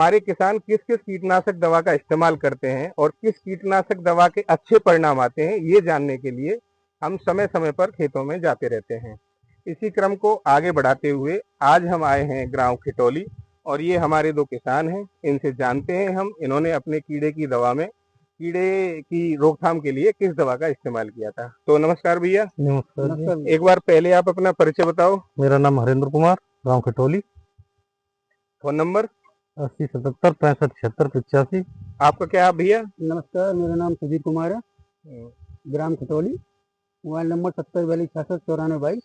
हमारे किसान किस किस कीटनाशक दवा का इस्तेमाल करते हैं और किस कीटनाशक दवा के अच्छे परिणाम आते हैं, ये जानने के लिए हम समय समय पर खेतों में जाते रहते हैं। इसी क्रम को आगे बढ़ाते हुए आज हम आए हैं ग्राम खिटौली और ये हमारे दो किसान हैं। इनसे जानते हैं हम इन्होंने अपने कीड़े की दवा में कीड़े की रोकथाम के लिए किस दवा का इस्तेमाल किया था। तो नमस्कार भैया। नमस्कार जी। एक बार पहले आप अपना परिचय बताओ। मेरा नाम हरेंद्र कुमार, गांव खटोली। Phone number 80 77 65 76 85। आपका क्या है भैया? नमस्कार, मेरा नाम सुधीर कुमार है, ग्राम खटोली। Mobile number 70 42 66 94 22।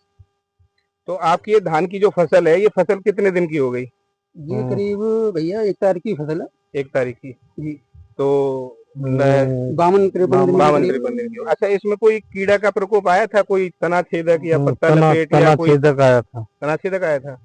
तो आपकी ये धान की जो फसल है, ये फसल कितने दिन की हो गई? ये करीब भैया 1 तारीख की फसल है 1 तारीख की जी। तो 52 53 दिन की। अच्छा, इसमें कोई कीड़ा का प्रकोप आया था, कोई तना छेदक या पत्ता लपेट या तना कोई छेदक आया था। तना छेदक आया था?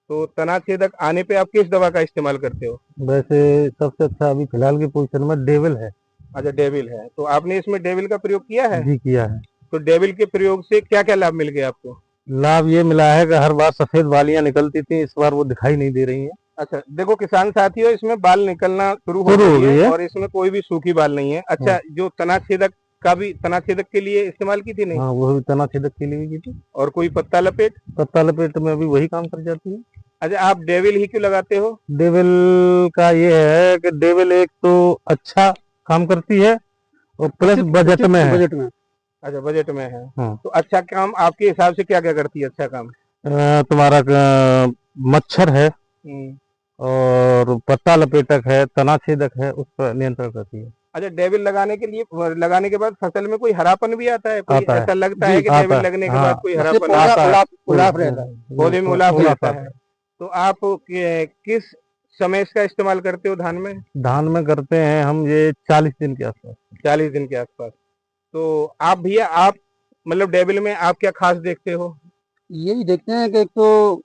तो तना छेदक आने पे आप किस दवा का इस्तेमाल करते हो? वैसे सबसे अच्छा अभी फिलहाल की पोजीशन में डेविल है। अच्छा, डेविल है। तो आपने इसमें डेविल का प्रयोग किया है? जी किया है। तो डेविल के प्रयोग से क्या क्या लाभ मिल गए आपको? लाभ ये मिला है कि हर बार सफेद बालियां निकलती थी, इस बार वो दिखाई नहीं दे रही हैं। अच्छा, देखो किसान साथियों, इसमें बाल निकलना शुरू हो गई है और इसमें कोई भी सूखी बाल नहीं है। अच्छा, जो तना छेदक का भी तना छेदक के लिए इस्तेमाल की थी? नहीं। हाँ, वो भी तना छेदक के लिए की थी। और कोई पत्ता लपेट? पत्ता लपेट में भी वही काम कर जाती है। अच्छा, आप डेविल ही क्यों लगाते हो? डेविल का ये है कि डेविल एक तो अच्छा काम करती है और प्लस बजट में है। अच्छा, बजट में है। हाँ। तो अच्छा काम आपके हिसाब से क्या क्या करती है? अच्छा काम तुम्हारा मच्छर है और पत्ता लपेटक है, तना छेदक है, उस पर नियंत्रण करती है। अच्छा, डेविल लगाने के लिए लगाने के बाद फसल में कोई हरापन भी आता है? कोई ऐसा लगता है कि डेविल लगने के बाद कोई हरापन उलाफ रहता है, पौधे में उलाफ रहता है? तो आप किस समय इसका इस्तेमाल करते हो धान में? धान में करते हैं हम ये 40 दिन के आसपास। 40 दिन के आसपास। तो आप भैया, आप मतलब डेविल में आप क्या खास देखते हो? यही देखते हैं कि एक तो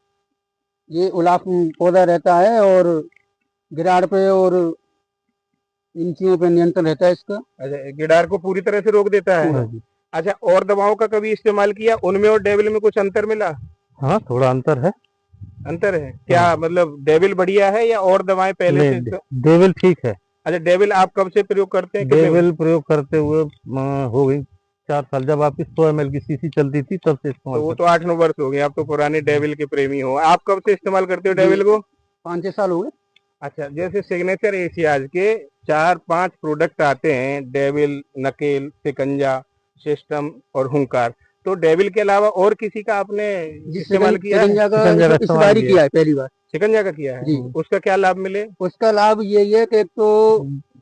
ये उलाफ पौधा रहता है और गिराड़ पे और इन चीजों पे नियंत्रण रहता है इसका। अच्छा, गिडार को पूरी तरह से रोक देता है। अच्छा, और दवाओं का कभी इस्तेमाल किया? उनमें और डेविल में कुछ अंतर मिला? हाँ, थोड़ा अंतर है। अंतर है क्या? मतलब डेविल बढ़िया है या और दवाएं पहले से? डेविल ठीक है। अच्छा, डेविल आप कब से प्रयोग करते हैं? डेविल प्रयोग करते हुए हो गई 4 साल। जब आपकी 100 ml की सीसी चलती थी तब से इस्तेमाल। तो वो तो 8-9 वर्ष हो गए। आप तो पुराने डेविल के प्रेमी हो। आप कब से इस्तेमाल करते हो डेविल को? 5-6 साल हो गए। अच्छा, जैसे सिग्नेचर एशियाज के 4-5 प्रोडक्ट आते हैं, डेविल, नकेल, शिकंजा, सिस्टम और हुंकार। तो डेविल के अलावा और किसी का आपने इस्तेमाल किया है? इस बार ही किया है, पहली बार शिकंजा का किया है। उसका क्या लाभ मिले? उसका लाभ यही है कि एक तो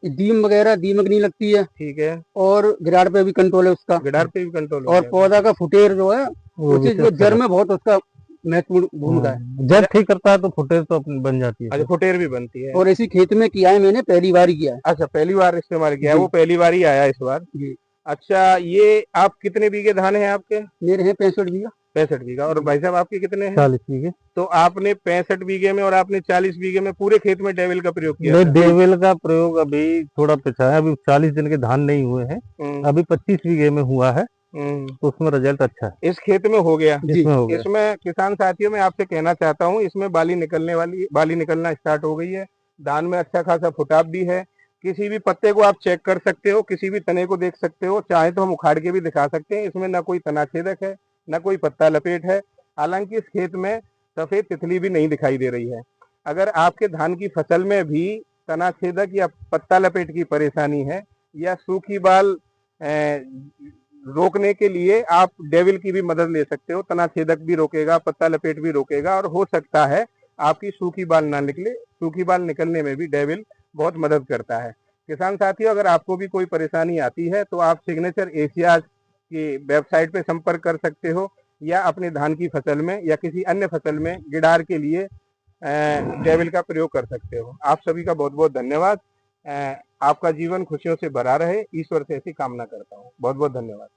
दीम वगैरह दीमक नहीं लगती है, ठीक है, और गिराड़ पे भी कंट्रोल है उसका, गिडार पे भी कंट्रोल और पौधा का फुटेर जो है उसी जो जड़ में बहुत उसका महत्वपूर्ण भूमिका है। जड़ ठीक करता है तो फुटेर तो अपनी बन जाती है। अच्छा, फुटेर भी बनती है। और इसी खेत में किया है मैंने, पहली बार ही किया है। अच्छा, पहली बार इस्तेमाल किया है, वो पहली बार ही आया इस बार जी। अच्छा, ये आप कितने बीघे धान है आपके? मेरे हैं 65 बीघा। 65 बीघा। और भाई साहब आपके कितने हैं? 40 बीघे। तो आपने 65 बीघे में और आपने 40 बीघे में पूरे खेत में डेविल का प्रयोग किया? डेविल का प्रयोग अभी थोड़ा पिछा है, अभी 40 दिन के धान नहीं हुए हैं, अभी 25 बीघे में हुआ है, तो उसमें रिजल्ट अच्छा है। इस खेत में हो गया। इसमें हो गया। इसमें किसान साथियों मैं आपसे कहना चाहता हूँ, इसमें बाली निकलना स्टार्ट हो गई है। धान में अच्छा खासा फुटाव भी है। किसी भी पत्ते को आप चेक कर सकते हो, किसी भी तने को देख सकते हो, चाहे तो हम उखाड़ के भी दिखा सकते हैं। इसमें ना कोई तना छेदक है, ना कोई पत्ता लपेट है। हालांकि इस खेत में सफेद तितली भी नहीं दिखाई दे रही है। अगर आपके धान की फसल में भी तना छेदक या पत्ता लपेट की परेशानी है या सूखी बाल रोकने के लिए आप डेविल की भी मदद ले सकते हो। तना छेदक भी रोकेगा, पत्ता लपेट भी रोकेगा, और हो सकता है आपकी सूखी बाल ना निकले। सूखी बाल निकलने में भी डेविल बहुत मदद करता है। किसान साथियों, अगर आपको भी कोई परेशानी आती है तो आप सिग्नेचर एशिया की वेबसाइट पे संपर्क कर सकते हो, या अपने धान की फसल में या किसी अन्य फसल में गिडार के लिए डेविल का प्रयोग कर सकते हो। आप सभी का बहुत बहुत धन्यवाद। आपका जीवन खुशियों से भरा रहे, ईश्वर से ऐसी कामना करता हूँ। बहुत बहुत धन्यवाद।